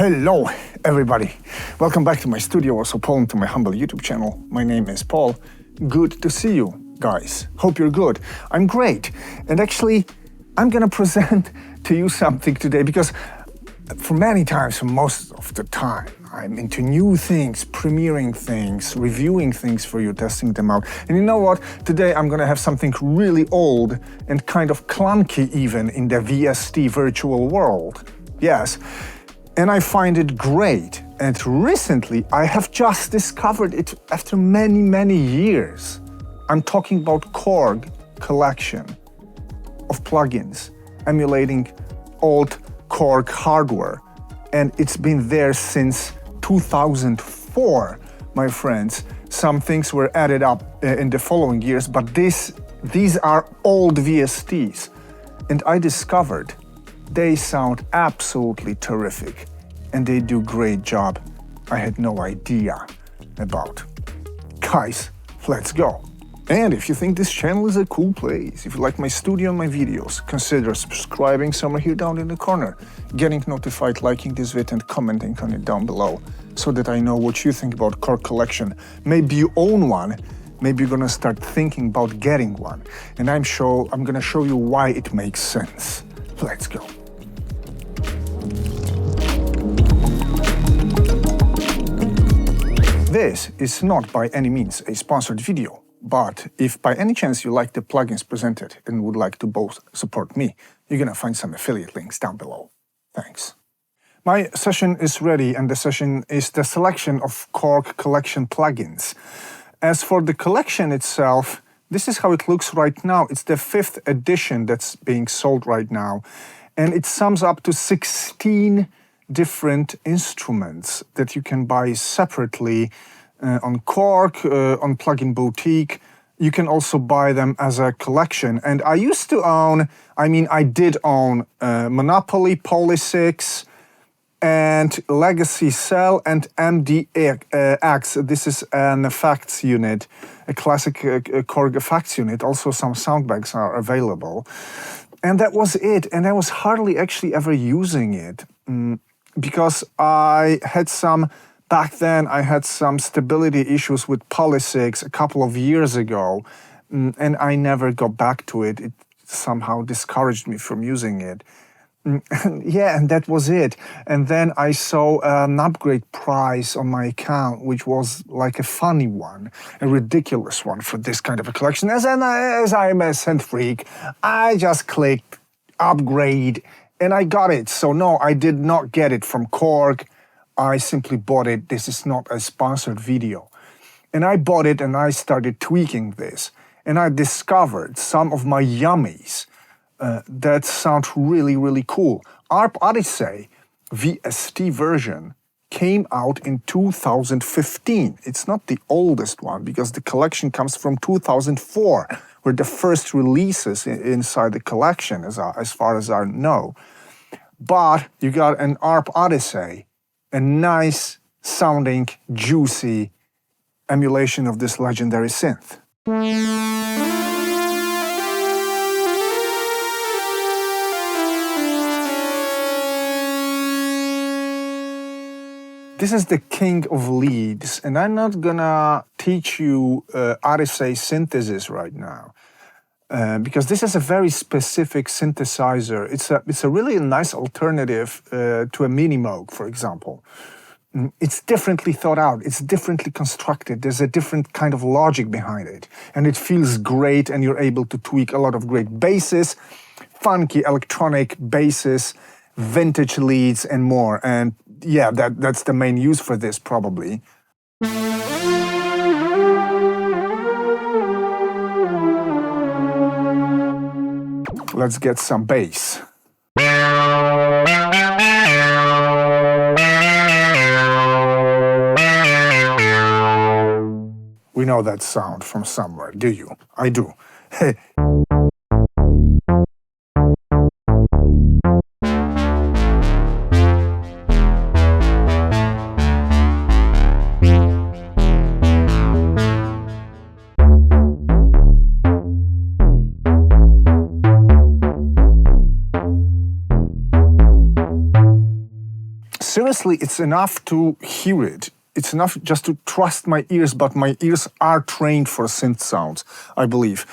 Hello, everybody. Welcome back to my studio, Warsaw, Poland, to my humble YouTube channel. My name is Paul. Good to see you, guys. Hope you're good. I'm great. And actually, I'm gonna present to you something today because for most of the time, I'm into new things, premiering things, reviewing things for you, testing them out. And you know what? Today I'm gonna have something really old and kind of clunky even in the VST virtual world. Yes. And I find it great. And recently, I have just discovered it after many, many years. I'm talking about Korg Collection of plugins emulating old Korg hardware. And it's been there since 2004, my friends. Some things were added up in the following years, but these are old VSTs. And I discovered they sound absolutely terrific, and they do a great job I had no idea about. Guys, let's go. And if you think this channel is a cool place, if you like my studio and my videos, consider subscribing somewhere here down in the corner, getting notified, liking this vid and commenting on it down below, so that I know what you think about Korg Collection. Maybe you own one, maybe you're gonna start thinking about getting one, and I'm gonna show you why it makes sense. Let's go. This is not by any means a sponsored video, but if by any chance you like the plugins presented and would like to both support me, you're gonna find some affiliate links down below. Thanks. My session is ready, and the session is the selection of Korg Collection plugins. As for the collection itself, this is how it looks right now. It's the 5th edition that's being sold right now, and it sums up to 16 different instruments that you can buy separately on Korg, on Plugin Boutique. You can also buy them as a collection. And I did own Monopoly, Polysix, and Legacy Cell, and MDE-X. This is an effects unit, a classic Korg effects unit. Also some sound bags are available. And that was it. And I was hardly actually ever using it. Because back then I had some stability issues with Polysix a couple of years ago, and I never got back to it. It somehow discouraged me from using it. Yeah, and that was it. And then I saw an upgrade price on my account, which was like a funny one, a ridiculous one for this kind of a collection. As I'm a synth freak, I just clicked upgrade, and I got it. So no, I did not get it from Korg. I simply bought it. This is not a sponsored video. And I bought it and I started tweaking this. And I discovered some of my yummies that sound really, really cool. ARP Odyssey VST version came out in 2015. It's not the oldest one because the collection comes from 2004. Were the first releases inside the collection, as far as I know. But you got an ARP Odyssey, a nice sounding, juicy emulation of this legendary synth. This is the king of leads, and I'm not gonna teach you Odyssey synthesis right now, because this is a very specific synthesizer. It's a really nice alternative to a Mini Moog, for example. It's differently thought out, it's differently constructed, there's a different kind of logic behind it, and it feels great, and you're able to tweak a lot of great basses, funky electronic basses, vintage leads, and more. And yeah, that's the main use for this, probably. Let's get some bass. We know that sound from somewhere, do you? I do. Hey. seriously, it's enough to hear it. It's enough just to trust my ears, but my ears are trained for synth sounds, I believe,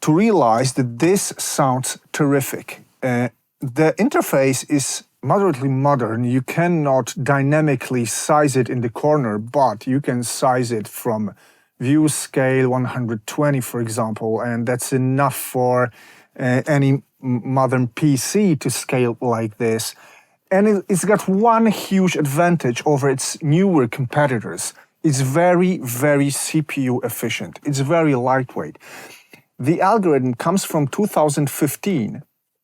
to realize that this sounds terrific. The interface is moderately modern. You cannot dynamically size it in the corner, but you can size it from view scale 120, for example, and that's enough for any modern PC to scale like this. And it's got one huge advantage over its newer competitors. It's very, very CPU efficient. It's very lightweight. The algorithm comes from 2015,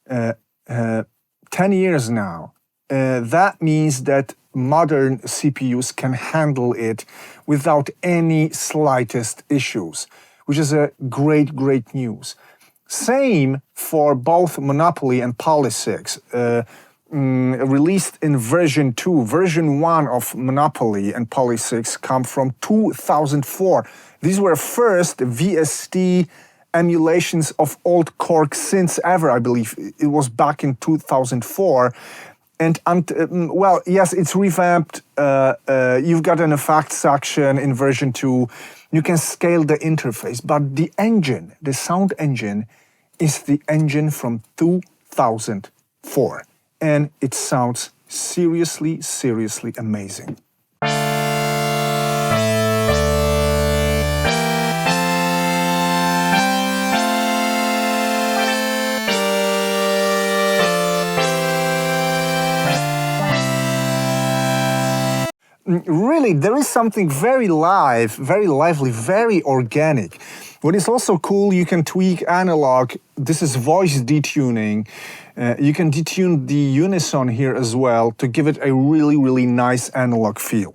10 years now. That means that modern CPUs can handle it without any slightest issues, which is a great, great news. Same for both Monopoly and Polysix. Released in version 2. Version 1 of Monopoly and Polysix come from 2004. These were first VST emulations of old Korg synths ever, I believe. It was back in 2004. And, well, yes, it's revamped. You've got an effect section in version 2. You can scale the interface. But the engine, the sound engine, is the engine from 2004. And it sounds seriously, seriously amazing. Really, there is something very live, very lively, very organic. What is also cool, you can tweak analog. This is voice detuning. You can detune the unison here as well to give it a really, really nice analog feel.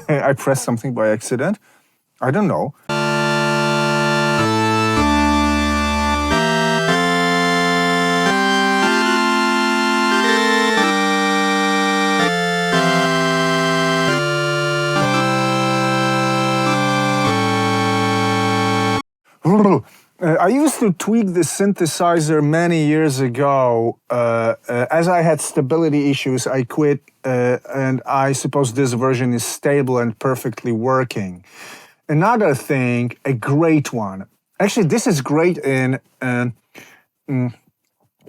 I pressed something by accident. I don't know. I used to tweak the synthesizer many years ago. As I had stability issues, I quit, and I suppose this version is stable and perfectly working. Another thing, a great one. Actually, this is great in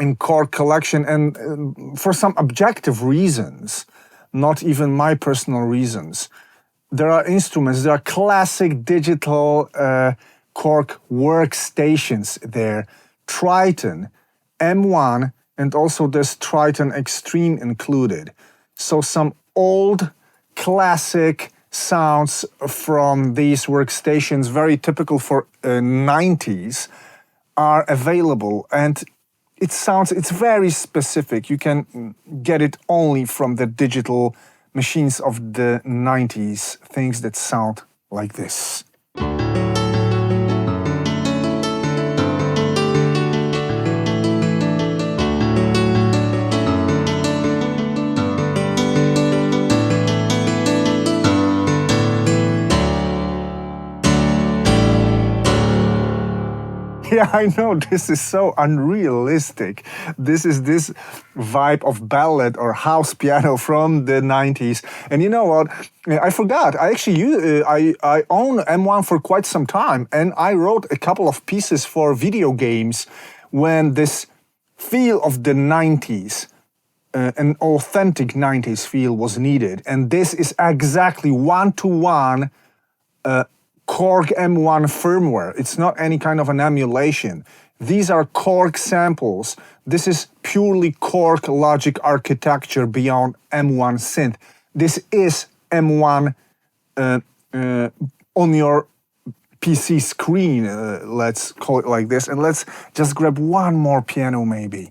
Korg Collection, and for some objective reasons, not even my personal reasons. There are instruments, there are classic digital Korg workstations there, Triton, M1, and also there's Triton Extreme included. So some old classic sounds from these workstations, very typical for 90s, are available, and it's very specific. You can get it only from the digital machines of the 90s, things that sound like this. Yeah, I know, this is so unrealistic. This is this vibe of ballad or house piano from the 90s. And you know what? I forgot. I actually I own M1 for quite some time, and I wrote a couple of pieces for video games when this feel of the 90s, an authentic 90s feel was needed. And this is exactly one-to-one Korg M1 firmware. It's not any kind of an emulation. These are Korg samples. This is purely Korg logic architecture beyond M1 synth. This is M1 on your PC screen, let's call it like this. And let's just grab one more piano maybe.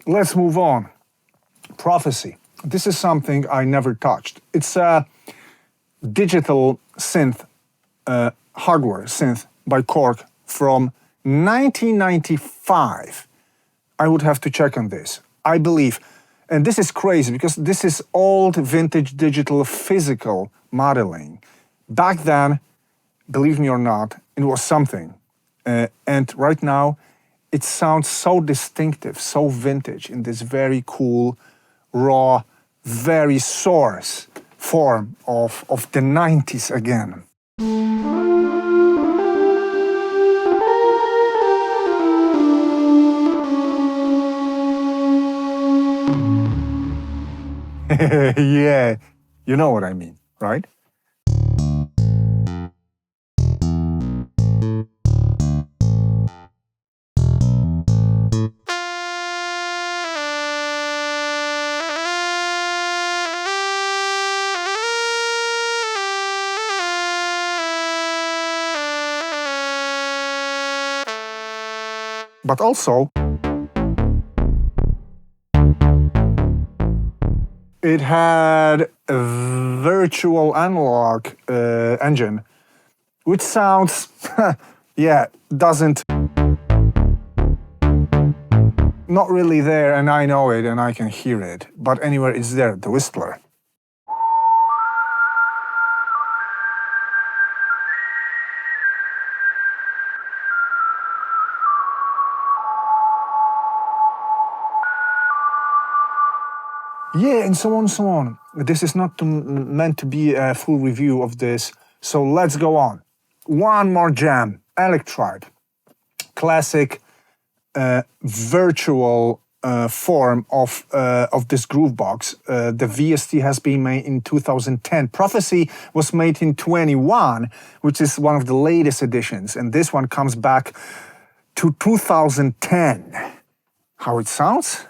let's move on. Prophecy. This is something I never touched. It's a digital synth, hardware synth by Korg from 1995. I would have to check on this. I believe, and this is crazy because this is old vintage digital physical modeling. Back then, believe me or not, it was something. And right now, it sounds so distinctive, so vintage in this very cool, raw, very source form of the 90s again. Yeah, you know what I mean, right? But also, it had a virtual analog engine, which sounds, yeah, doesn't, not really there, and I know it and I can hear it, but anywhere it's there, the Whistler. Yeah, and so on, so on. This is not meant to be a full review of this, so let's go on. One more jam, Electribe. Classic virtual form of this groove box. The VST has been made in 2010. Prophecy was made in 21, which is one of the latest editions, and this one comes back to 2010. How it sounds?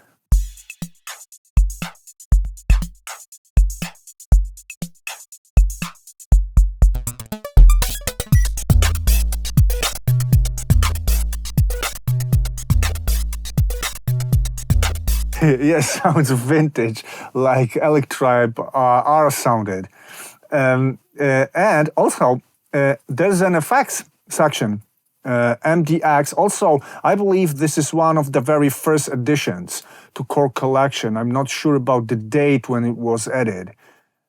Yes, sounds vintage, like Electribe R sounded. And also, there's an effects section, MDE-X. Also, I believe this is one of the very first additions to Korg Collection. I'm not sure about the date when it was added.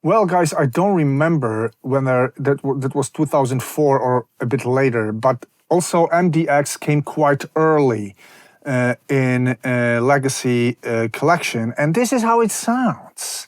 Well, guys, I don't remember whether that was 2004 or a bit later, but also MDE-X came quite early in Legacy Collection, and this is how it sounds.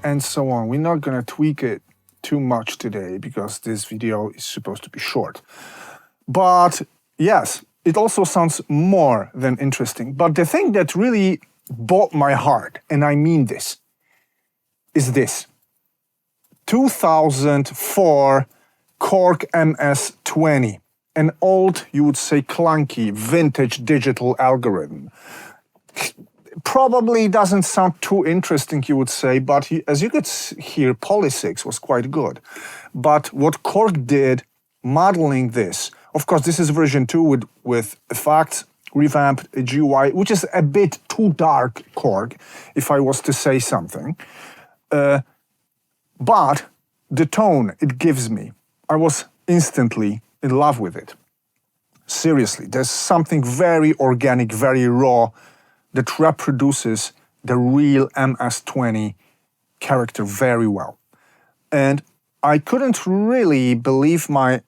And so on. We're not gonna tweak it too much today because this video is supposed to be short. But yes, it also sounds more than interesting. But the thing that really bought my heart, and I mean this, is this. 2004 Korg MS-20, an old, you would say clunky, vintage digital algorithm. Probably doesn't sound too interesting, you would say, but as you could hear, Polysix was quite good. But what Korg did, modeling this, of course, this is version 2 with effects, revamped GUI, which is a bit too dark, Korg, if I was to say something. But the tone it gives me, I was instantly in love with it. Seriously, there's something very organic, very raw, that reproduces the real MS-20 character very well. And I couldn't really believe my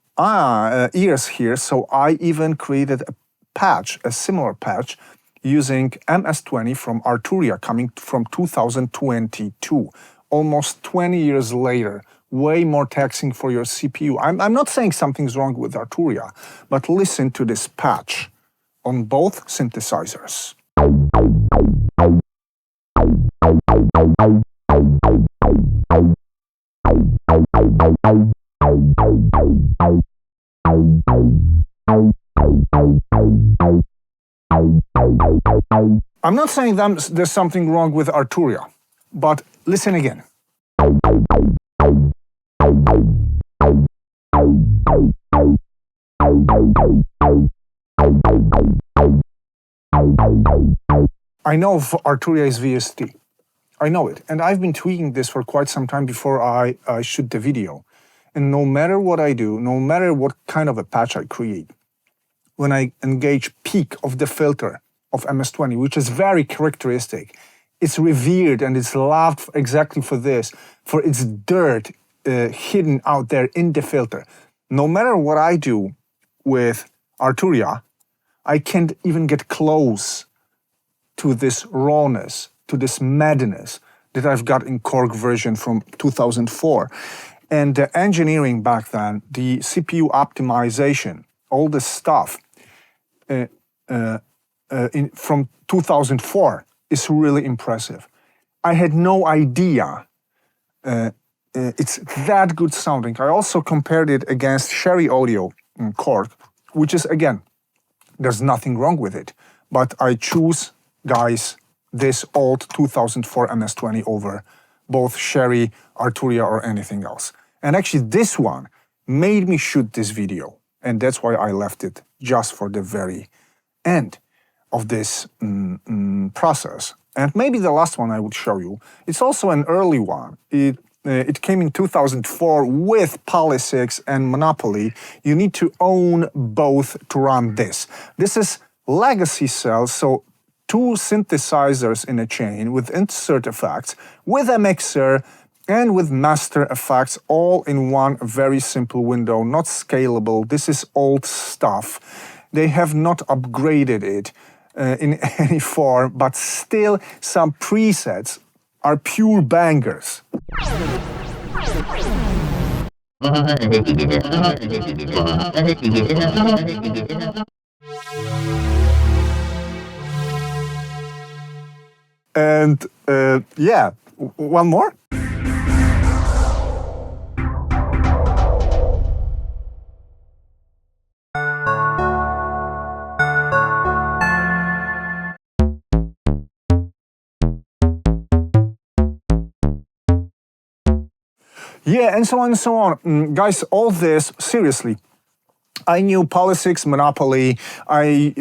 ears here, so I even created a patch, a similar patch, using MS-20 from Arturia, coming from 2022, almost 20 years later, way more taxing for your CPU. I'm not saying something's wrong with Arturia, but listen to this patch on both synthesizers. I'm not saying there's something wrong with Arturia, but listen again. I know Arturia is VST. I know it, and I've been tweaking this for quite some time before I shoot the video. And no matter what I do, no matter what kind of a patch I create, when I engage peak of the filter of MS-20, which is very characteristic, it's revered and it's loved exactly for this, for its dirt hidden out there in the filter. No matter what I do with Arturia, I can't even get close to this rawness, to this madness that I've got in Korg version from 2004. And the engineering back then, the CPU optimization, all this stuff from 2004 is really impressive. I had no idea it's that good sounding. I also compared it against Sherry Audio in Korg, which is, again, there's nothing wrong with it. But I choose, guys, this old 2004 MS-20 over both Sherry, Arturia, or anything else. And actually, this one made me shoot this video. And that's why I left it just for the very end of this process. And maybe the last one I would show you. It's also an early one. It came in 2004 with Polysix and Monopoly. You need to own both to run this. This is legacy cells, so 2 synthesizers in a chain with insert effects, with a mixer, and with master effects, all in one very simple window, not scalable. This is old stuff. They have not upgraded it in any form, but still some presets are pure bangers. And yeah, one more? Yeah, and so on and so on. Guys, all this, seriously, I knew Polysix, Monopoly, I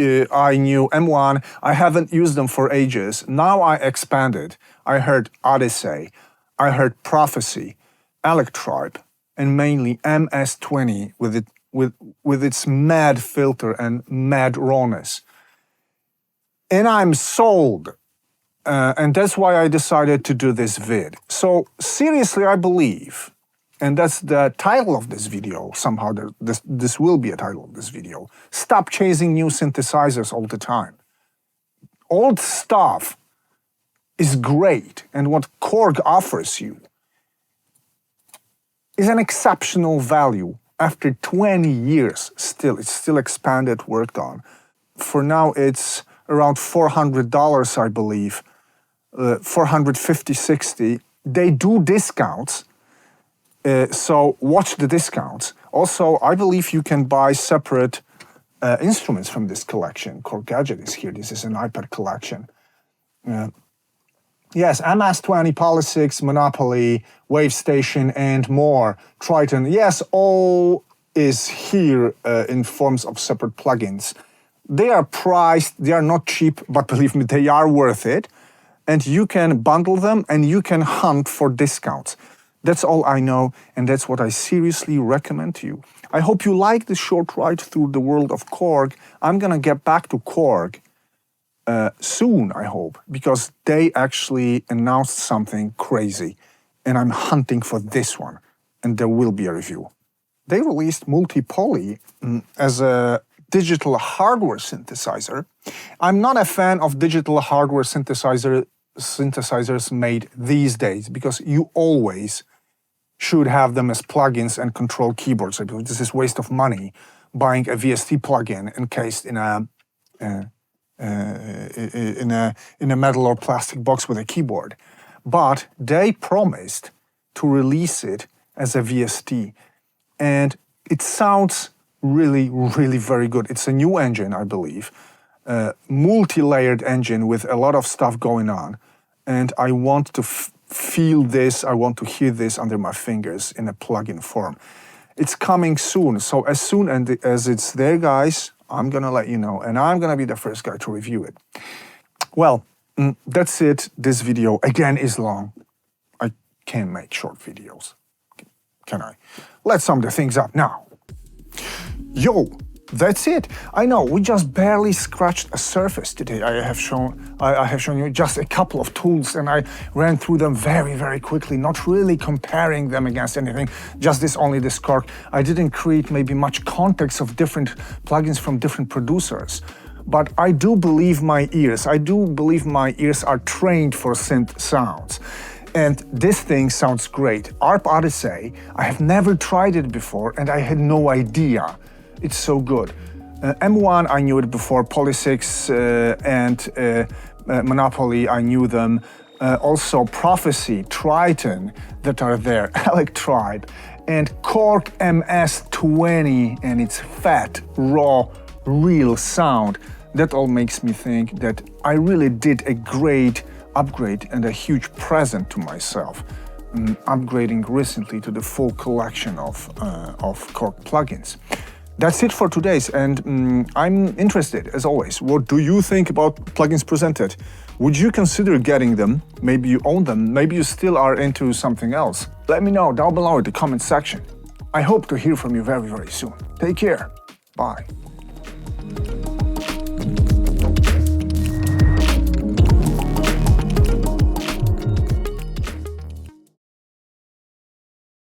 knew M1, I haven't used them for ages. Now I expanded. I heard Odyssey, I heard Prophecy, Electribe, and mainly MS-20 with its mad filter and mad rawness. And I'm sold. And that's why I decided to do this vid. So seriously, I believe, and that's the title of this video, somehow this will be a title of this video, stop chasing new synthesizers all the time. Old stuff is great, and what Korg offers you is an exceptional value. After 20 years, it's still expanded, worked on. For now, it's around $400, I believe. 450, 60. They do discounts, so watch the discounts. Also, I believe you can buy separate instruments from this collection. Korg Gadget is here. This is an iPad collection. Yes, MS-20, Polysix, Monopoly, Wave Station, and more. Triton. Yes, all is here in forms of separate plugins. They are priced. They are not cheap, but believe me, they are worth it. And you can bundle them and you can hunt for discounts. That's all I know, and that's what I seriously recommend to you. I hope you like this short ride through the world of Korg. I'm gonna get back to Korg soon, I hope, because they actually announced something crazy, and I'm hunting for this one, and there will be a review. They released Multi-Poly as a digital hardware synthesizer. I'm not a fan of digital hardware synthesizers made these days, because you always should have them as plugins and control keyboards. I believe this is waste of money, buying a VST plugin encased in a metal or plastic box with a keyboard. But they promised to release it as a VST. and it sounds really, really very good. It's a new engine, I believe, multi-layered engine with a lot of stuff going on, and I want to feel this, I want to hear this under my fingers in a plugin form. It's coming soon, so as soon as it's there, guys, I'm gonna let you know, and I'm gonna be the first guy to review it. Well, that's it. This video, again, is long. I can't make short videos, can I? Let's sum the things up now. Yo, that's it. I know, we just barely scratched a surface today. I have shown you just a couple of tools, and I ran through them very, very quickly, not really comparing them against anything, just only this Korg. I didn't create maybe much context of different plugins from different producers. But I do believe my ears. I do believe my ears are trained for synth sounds. And this thing sounds great. ARP Odyssey, I have never tried it before, and I had no idea. It's so good. M1, I knew it before. Polysix and Monopoly, I knew them. Also Prophecy, Triton that are there, Electribe, and Korg MS-20 and its fat, raw, real sound. That all makes me think that I really did a great upgrade and a huge present to myself, upgrading recently to the full collection of Korg plugins. That's it for today's, and I'm interested, as always. What do you think about plugins presented? Would you consider getting them? Maybe you own them, maybe you still are into something else. Let me know down below in the comment section. I hope to hear from you very, very soon. Take care. Bye.